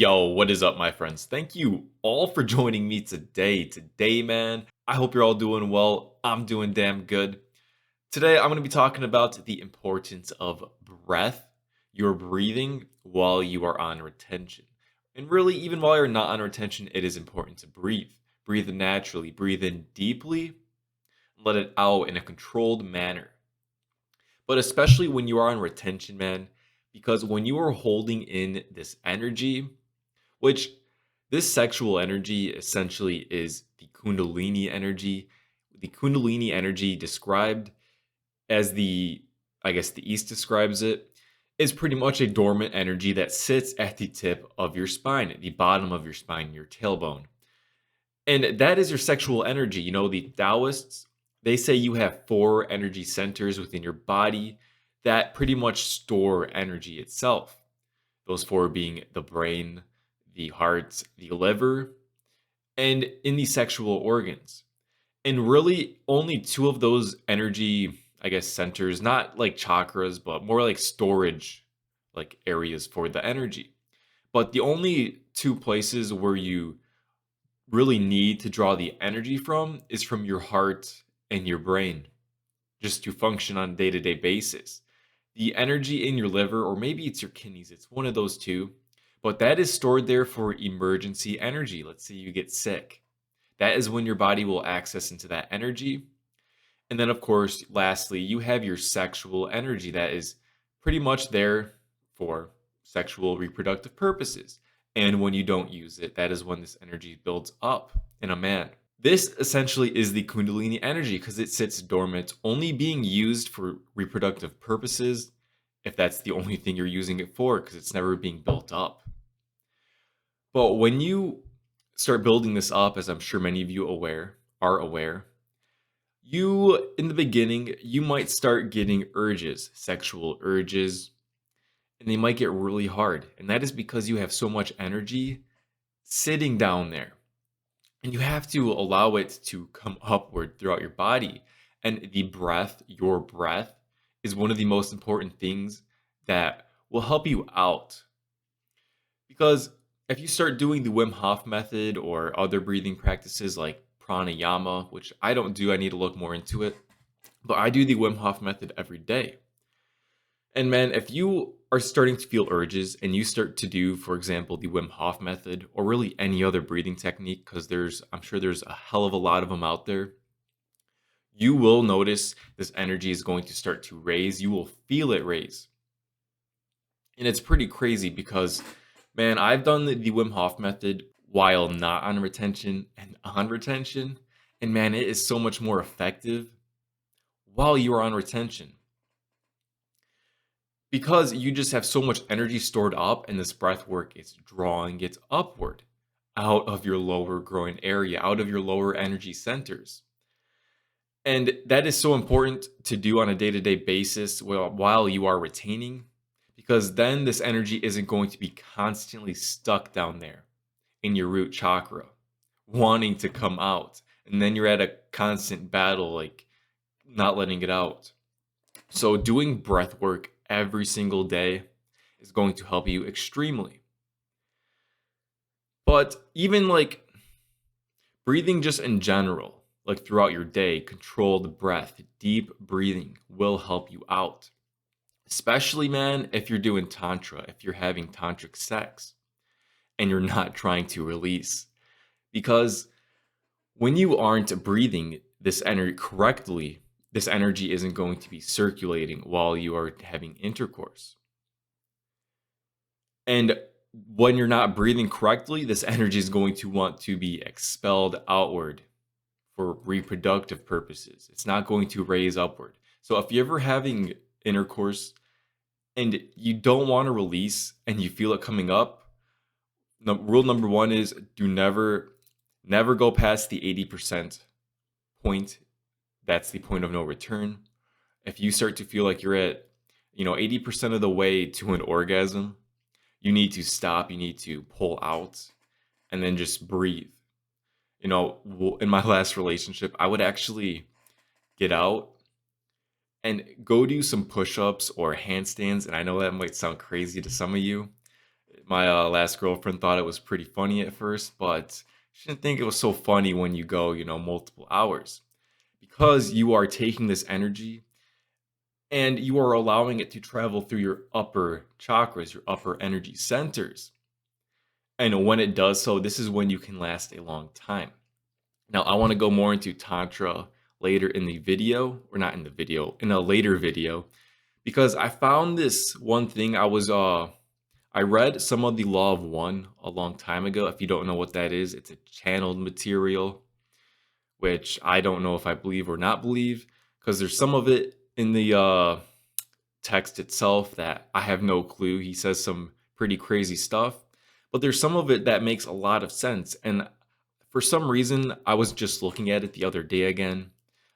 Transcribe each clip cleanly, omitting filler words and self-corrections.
Yo, what is up, my friends? Thank you all for joining me today. Man, I hope you're all doing well. I'm doing damn good. Today, I'm going to be talking about the importance of breath, your breathing while you are on retention. And really, even while you're not on retention, it is important to breathe. Breathe naturally, breathe in deeply, let it out in a controlled manner. But especially when you are on retention, man, because when you are holding in this energy, which this sexual energy essentially is the Kundalini energy. The Kundalini energy described as I guess the East describes it, is pretty much a dormant energy that sits at the tip of your spine, at the bottom of your spine, your tailbone. And that is your sexual energy. The Taoists, they say you have four energy centers within your body that pretty much store energy itself. Those four being the brain, the heart, the liver, and in the sexual organs. And really, only two of those energy, I guess, centers, not like chakras, but more like storage, like areas for the energy. But the only two places where you really need to draw the energy from is from your heart and your brain, just to function on a day to day basis. The energy in your liver, or maybe it's your kidneys, it's one of those two, but that is stored there for emergency energy. Let's say you get sick. That is when your body will access into that energy. And then, of course, lastly, you have your sexual energy that is pretty much there for sexual reproductive purposes. And when you don't use it, that is when this energy builds up in a man. This essentially is the Kundalini energy because it sits dormant, only being used for reproductive purposes, if that's the only thing you're using it for, because it's never being built up. But when you start building this up, as I'm sure many of you are aware, in the beginning, you might start getting urges, sexual urges, and they might get really hard. And that is because you have so much energy sitting down there. And you have to allow it to come upward throughout your body. And your breath, is one of the most important things that will help you out. Because if you start doing the Wim Hof method or other breathing practices like pranayama, which I don't do, I need to look more into it, but I do the Wim Hof method every day. And man, if you are starting to feel urges and you start to do, for example, the Wim Hof method or really any other breathing technique, because I'm sure there's a hell of a lot of them out there, you will notice this energy is going to start to raise. You will feel it raise. And it's pretty crazy because, man, I've done the Wim Hof method while not on retention and on retention. And man, it is so much more effective while you are on retention. Because you just have so much energy stored up, and this breath work is drawing it upward out of your lower groin area, out of your lower energy centers. And that is so important to do on a day to day basis while you are retaining, because then this energy isn't going to be constantly stuck down there in your root chakra, wanting to come out. And then you're at a constant battle, like not letting it out. So doing breath work every single day is going to help you extremely. But even like breathing just in general, like throughout your day, controlled breath, deep breathing will help you out. Especially, man, if you're doing tantra, if you're having tantric sex and you're not trying to release. Because when you aren't breathing this energy correctly, this energy isn't going to be circulating while you are having intercourse. And when you're not breathing correctly, this energy is going to want to be expelled outward for reproductive purposes. It's not going to raise upward. So if you're ever having intercourse and you don't want to release and you feel it coming up, rule number one is never go past the 80% point. That's the point of no return. If you start to feel like you're at, 80% of the way to an orgasm, you need to stop, you need to pull out and then just breathe. In my last relationship, I would actually get out and go do some push-ups or handstands. And I know that might sound crazy to some of you. My last girlfriend thought it was pretty funny at first, but she didn't think it was so funny when you go, multiple hours because you are taking this energy and you are allowing it to travel through your upper chakras, your upper energy centers. And when it does so, this is when you can last a long time. Now, I want to go more into Tantra later in the video, or not in the video, in a later video, because I found this one thing. I read some of the Law of One a long time ago. If you don't know what that is, it's a channeled material, which I don't know if I believe or not believe, because there's some of it in the text itself that I have no clue. He says some pretty crazy stuff, but there's some of it that makes a lot of sense. And for some reason, I was just looking at it the other day again.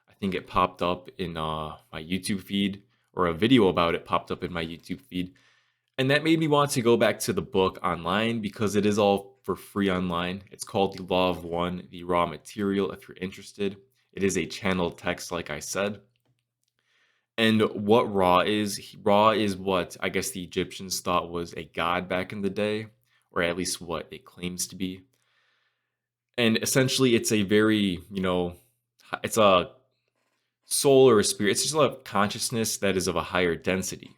I think it popped up in my YouTube feed, or a video about it popped up in my YouTube feed. And that made me want to go back to the book online because it is all for free online. It's called The Law of One, the raw material, if you're interested. It is a channeled text, like I said. And what Ra is what I guess the Egyptians thought was a god back in the day, or at least what it claims to be. And essentially, it's a very, it's a soul or a spirit. It's just a consciousness that is of a higher density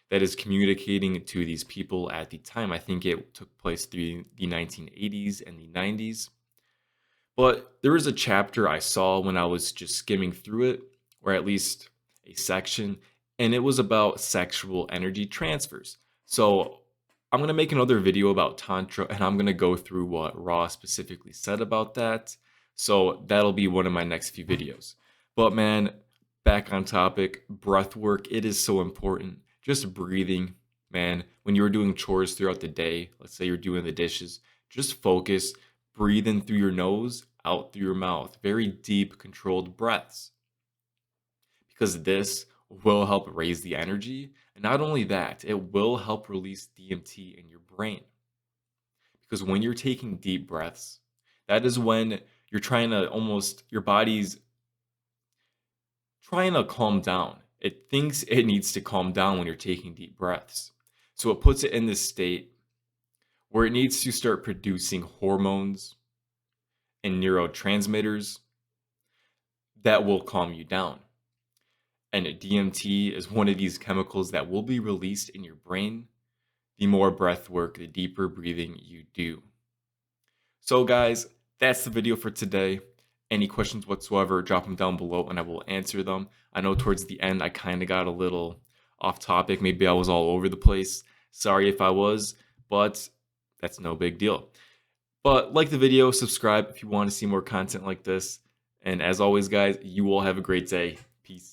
that is communicating to these people at the time. I think it took place through the 1980s and the 90s. But there was a chapter I saw when I was just skimming through it, or at least a section, and it was about sexual energy transfers. So I'm going to make another video about Tantra, and I'm going to go through what Ra specifically said about that. So that'll be one of my next few videos. But man, back on topic, breath work, it is so important. Just breathing, man. When you're doing chores throughout the day, let's say you're doing the dishes, just focus, breathe in through your nose, out through your mouth. Very deep, controlled breaths. Because this will help raise the energy. And not only that, it will help release DMT in your brain. Because when you're taking deep breaths, that is when you're trying to your body's trying to calm down. It thinks it needs to calm down when you're taking deep breaths. So it puts it in this state where it needs to start producing hormones and neurotransmitters that will calm you down. And DMT is one of these chemicals that will be released in your brain the more breath work, the deeper breathing you do. So guys, that's the video for today. Any questions whatsoever, drop them down below and I will answer them. I know towards the end I kind of got a little off topic. Maybe I was all over the place. Sorry if I was, but that's no big deal. But like the video, subscribe if you want to see more content like this. And as always, guys, you all have a great day. Peace.